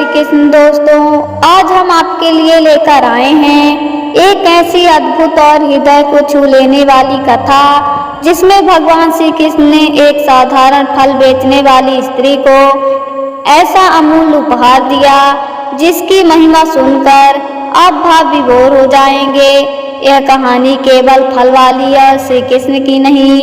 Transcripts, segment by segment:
कृष्ण दोस्तों, आज हम आपके लिए लेकर आए हैं एक ऐसी अद्भुत और हृदय को छू लेने वाली कथा, जिसमें भगवान श्री कृष्ण ने एक साधारण फल बेचने वाली स्त्री को ऐसा अमूल्य उपहार दिया जिसकी महिमा सुनकर आप भाव विभोर हो जाएंगे। यह कहानी केवल फल वाली और श्री कृष्ण की नहीं,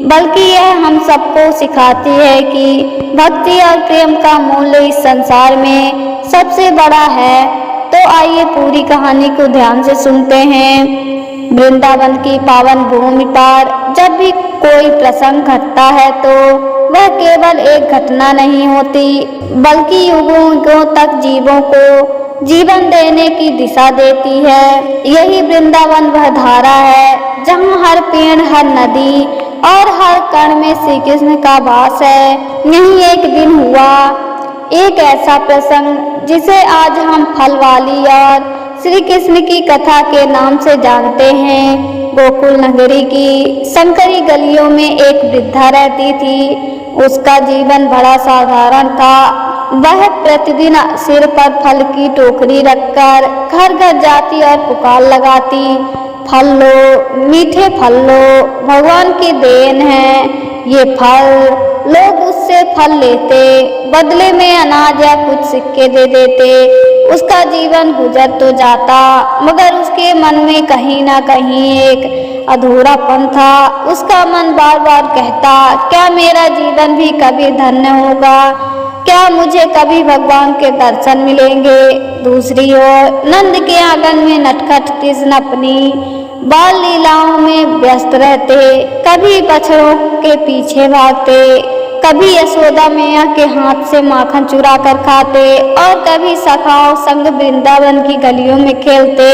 बल्कि यह हम सबको सिखाती है कि भक्ति और प्रेम का मूल्य इस संसार में सबसे बड़ा है। तो आइए पूरी कहानी को ध्यान से सुनते हैं। वृंदावन की पावन भूमि पर जब भी कोई प्रसंग घटता है तो वह केवल एक घटना नहीं होती, बल्कि युगों तक जीवों को जीवन देने की दिशा देती है। यही वृंदावन वह धारा है जहाँ हर पेड़, हर नदी और हर कण में श्री कृष्ण का वास है। यही एक दिन हुआ एक ऐसा प्रसंग जिसे आज हम फल वाली और श्री कृष्ण की कथा के नाम से जानते हैं। गोकुल नगरी की संकरी गलियों में एक वृद्धा रहती थी। उसका जीवन बड़ा साधारण था। वह प्रतिदिन सिर पर फल की टोकरी रखकर घर घर जाती और पुकार लगाती, फल लो, मीठे फल लो, भगवान की देन है ये फल। लोग उससे फल लेते, बदले में अनाज या कुछ सिक्के दे देते। उसका जीवन गुजर तो जाता, मगर उसके मन में कहीं ना कहीं एक अधूरापन था। उसका मन बार बार कहता, क्या मेरा जीवन भी कभी धन्य होगा? क्या मुझे कभी भगवान के दर्शन मिलेंगे? दूसरी ओर नंद के आंगन में नटखट कृष्ण अपनी बाल लीलाओं में व्यस्त रहते। कभी बछड़ों के पीछे भागते, कभी यशोदा मैया के हाथ से माखन चुरा कर खाते और कभी सखाओं संग वृंदावन की गलियों में खेलते।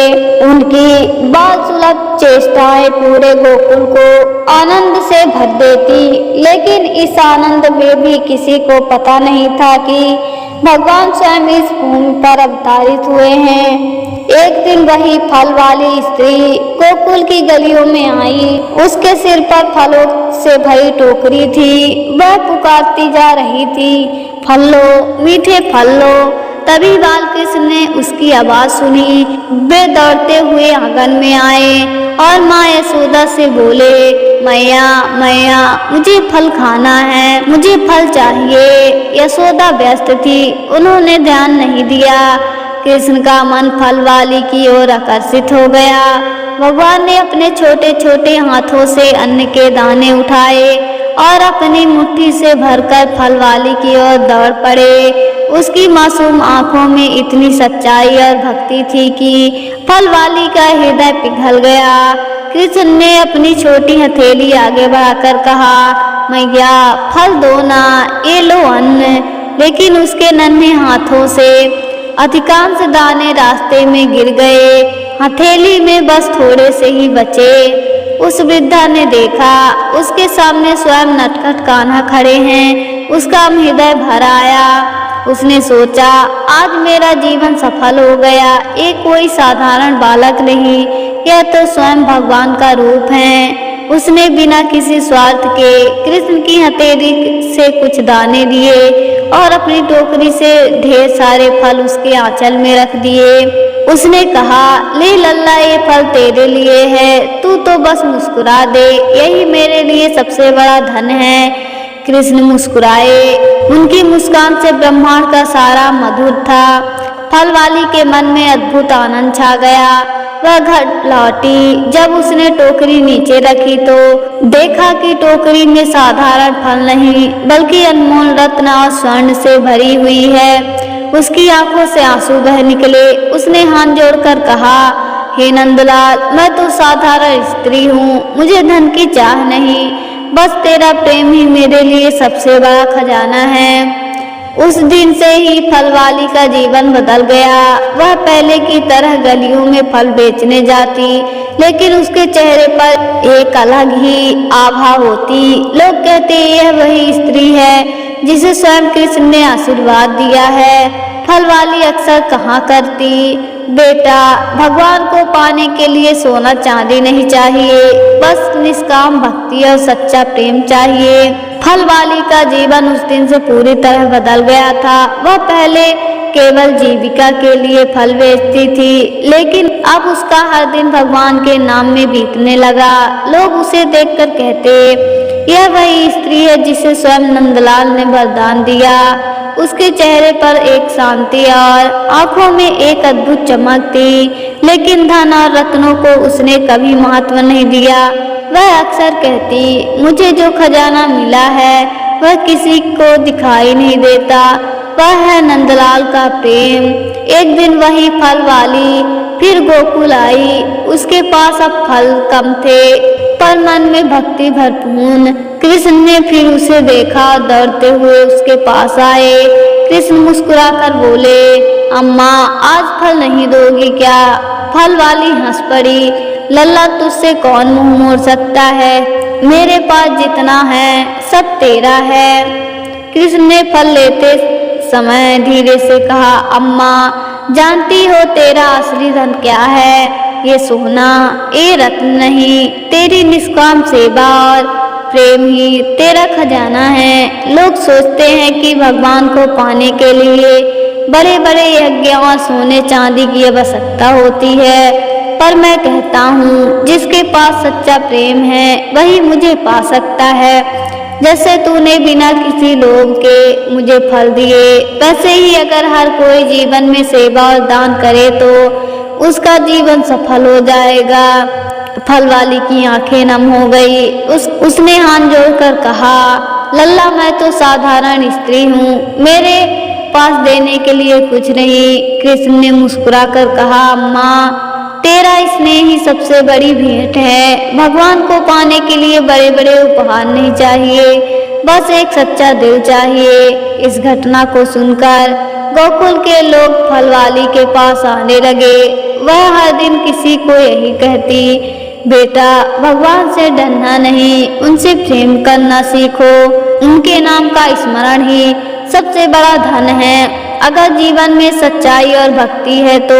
उनकी बाल सुलभ चेष्टाएं पूरे गोकुल को आनंद से भर देती, लेकिन इस आनंद में भी किसी को पता नहीं था कि भगवान स्वयं इस भूमि पर अवतरित हुए हैं। एक दिन वही फल वाली स्त्री गोकुल की गलियों में आई। उसके सिर पर फलों से भरी टोकरी थी। वह पुकारती जा रही थी, फल लो, मीठे फल लो। तभी बालकृष्ण ने उसकी आवाज सुनी। वे दौड़ते हुए आंगन में आए और माँ यशोदा से बोले, मैया मैया, मुझे फल खाना है, मुझे फल चाहिए। यशोदा व्यस्त थी, उन्होंने ध्यान नहीं दिया। कृष्ण का मन फल वाली की ओर आकर्षित हो गया। भगवान ने अपने छोटे छोटे हाथों से अन्न के दाने उठाए और अपनी मुट्ठी से भरकर फल वाली की ओर दौड़ पड़े। उसकी मासूम आंखों में इतनी सच्चाई और भक्ति थी कि फल वाली का हृदय पिघल गया। कृष्ण ने अपनी छोटी हथेली आगे बढ़ाकर कहा, मैया फल दो ना, ये लो अन्न। लेकिन उसके नन्हे हाथों से अधिकांश दाने रास्ते में गिर गए। हथेली में बस थोड़े से ही बचे। उस वृद्धा ने देखा, उसके सामने स्वयं नटखट कान्हा खड़े हैं। उसका हृदय भर आया। उसने सोचा, आज मेरा जीवन सफल हो गया। ये कोई साधारण बालक नहीं, यह तो स्वयं भगवान का रूप है। उसने बिना किसी स्वार्थ के कृष्ण की हथेली से कुछ दाने लिए और अपनी टोकरी से ढेर सारे फल उसके आंचल में रख दिए। उसने कहा, ले लल्ला, ये फल तेरे लिए है, तू तो बस मुस्कुरा दे, यही मेरे लिए सबसे बड़ा धन है। कृष्ण मुस्कुराए। उनकी मुस्कान से ब्रह्मांड का सारा मधुर था। फल वाली के मन में अद्भुत आनंद छा गया। वह घर लौटी। जब उसने टोकरी नीचे रखी तो देखा कि टोकरी में साधारण फल नहीं, बल्कि अनमोल रत्न और स्वर्ण से भरी हुई है। उसकी आंखों से आंसू बह निकले। उसने हाथ जोड़कर कहा, हे नंदलाल, मैं तो साधारण स्त्री हूँ, मुझे धन की चाह नहीं, बस तेरा प्रेम ही मेरे लिए सबसे बड़ा खजाना है। उस दिन से ही फल वाली का जीवन बदल गया। वह पहले की तरह गलियों में फल बेचने जाती, लेकिन उसके चेहरे पर एक अलग ही आभा होती। लोग कहते, यह वही स्त्री है जिसे स्वयं कृष्ण ने आशीर्वाद दिया है। फल वाली अक्सर कहा करती, बेटा, भगवान को पाने के लिए सोना चांदी नहीं चाहिए, बस निष्काम भक्ति और सच्चा प्रेम चाहिए। फल वाली का जीवन उस दिन से पूरी तरह बदल गया था। वह पहले केवल जीविका के लिए फल बेचती थी, लेकिन अब उसका हर दिन भगवान के नाम में बीतने लगा। लोग उसे देखकर कहते, यह वही स्त्री है जिसे स्वयं नंदलाल ने वरदान दिया। उसके चेहरे पर एक शांति और आंखों में एक अद्भुत चमक थी, लेकिन धन और रत्नों को उसने कभी महत्व नहीं दिया। वह अक्सर कहती, मुझे जो खजाना मिला है वह किसी को दिखाई नहीं देता, वह है नंदलाल का प्रेम। एक दिन वही फल वाली फिर गोकुल आई। उसके पास अब फल कम थे, पर मन में भक्ति भरपूर। कृष्ण ने फिर उसे देखा, दौड़ते हुए उसके पास आए। कृष्ण मुस्कुराकर बोले, अम्मा आज फल नहीं दोगी क्या? फल वाली हंस पड़ी, लल्ला तुझसे कौन मुंह मोड़ सकता है? मेरे पास जितना है सब तेरा है। कृष्ण ने फल लेते समय धीरे से कहा, अम्मा जानती हो तेरा असली धन क्या है? ये सोना, ये रत्न नहीं, तेरी निष्काम सेवा और प्रेम ही तेरा खजाना है। लोग सोचते हैं कि भगवान को पाने के लिए बड़े बड़े यज्ञ और सोने चांदी की आवश्यकता होती है, पर मैं कहता हूँ जिसके पास सच्चा प्रेम है वही मुझे पा सकता है। जैसे तूने बिना किसी लोभ के मुझे फल दिए, वैसे ही अगर हर कोई जीवन में सेवा और दान करे तो उसका जीवन सफल हो जाएगा। फल वाली की आंखें नम हो गई। उसने हाथ जोड़कर कहा, लल्ला मैं तो साधारण स्त्री हूँ, मेरे पास देने के लिए कुछ नहीं। कृष्ण ने मुस्कुराकर कहा, अम्मा तेरा स्नेह ही सबसे बड़ी भेंट है। भगवान को पाने के लिए बड़े बड़े उपहार नहीं चाहिए, बस एक सच्चा दिल चाहिए। इस घटना को सुनकर गोकुल के लोग फल वाली के पास आने लगे। वह हर दिन किसी को यही कहती, बेटा भगवान से डरना नहीं, उनसे प्रेम करना सीखो। उनके नाम का स्मरण ही सबसे बड़ा धन है। अगर जीवन में सच्चाई और भक्ति है तो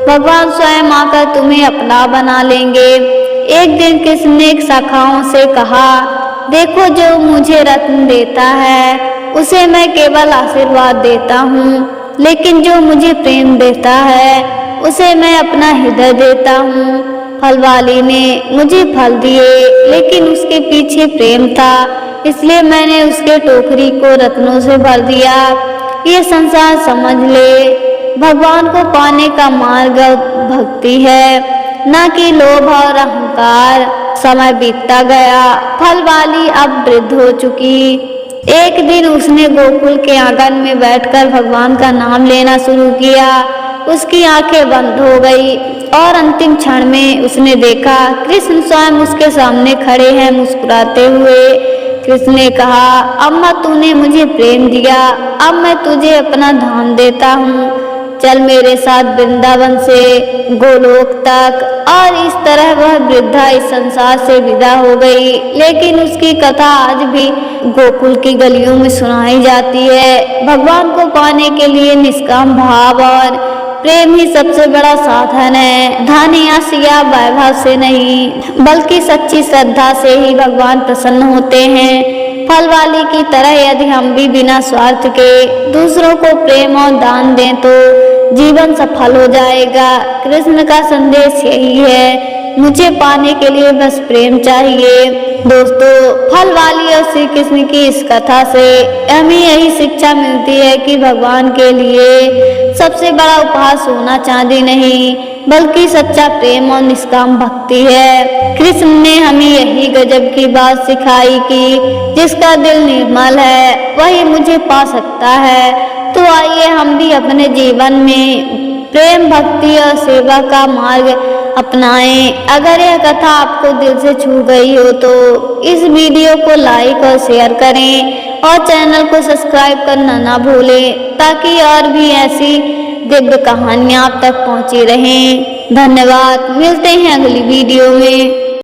भगवान स्वयं आकर तुम्हें अपना बना लेंगे। एक दिन कृष्ण ने शाखाओं से कहा, देखो जो मुझे रत्न देता है उसे मैं केवल आशीर्वाद देता हूँ, लेकिन जो मुझे प्रेम देता है उसे मैं अपना हृदय देता हूँ। फल वाली ने मुझे फल दिए, लेकिन उसके पीछे प्रेम था, इसलिए मैंने उसके टोकरी को रत्नों से भर दिया। ये संसार समझ ले, भगवान को पाने का मार्ग भक्ति है, न कि लोभ और अहंकार। समय बीतता गया, फल वाली अब वृद्ध हो चुकी। एक दिन उसने गोकुल के आंगन में बैठकर भगवान का नाम लेना शुरू किया। उसकी आंखें बंद हो गई और अंतिम क्षण में उसने देखा कृष्ण स्वयं उसके सामने खड़े हैं, मुस्कुराते हुए। कृष्ण ने कहा, अम्मा तूने मुझे प्रेम दिया, अब मैं तुझे अपना धाम देता हूँ। चल मेरे साथ वृंदावन से गोलोक तक। और इस तरह वह वृद्धा इस संसार से विदा हो गई, लेकिन उसकी कथा आज भी गोकुल की गलियों में सुनाई जाती है। भगवान को पाने के लिए निष्काम भाव और प्रेम ही सबसे बड़ा साधन है। धन या सिया वैभव से नहीं, बल्कि सच्ची श्रद्धा से ही भगवान प्रसन्न होते हैं। फल वाली की तरह यदि हम भी बिना स्वार्थ के दूसरों को प्रेम और दान दें तो जीवन सफल हो जाएगा। कृष्ण का संदेश यही है, मुझे पाने के लिए बस प्रेम चाहिए। दोस्तों, फल वाली और श्री कृष्ण की इस कथा से हमें यही शिक्षा मिलती है कि भगवान के लिए सबसे बड़ा उपहार सोना चांदी नहीं, बल्कि सच्चा प्रेम और निष्काम भक्ति है। कृष्ण ने हमें यही गजब की बात सिखाई कि जिसका दिल निर्मल है वही मुझे पा सकता है। तो आइए हम भी अपने जीवन में प्रेम, भक्ति और सेवा का मार्ग अपनाएं। अगर यह कथा आपको दिल से छू गई हो तो इस वीडियो को लाइक और शेयर करें और चैनल को सब्सक्राइब करना ना भूलें, ताकि और भी ऐसी दिव्य कहानियाँ आप तक पहुँची रहें। धन्यवाद। मिलते हैं अगली वीडियो में।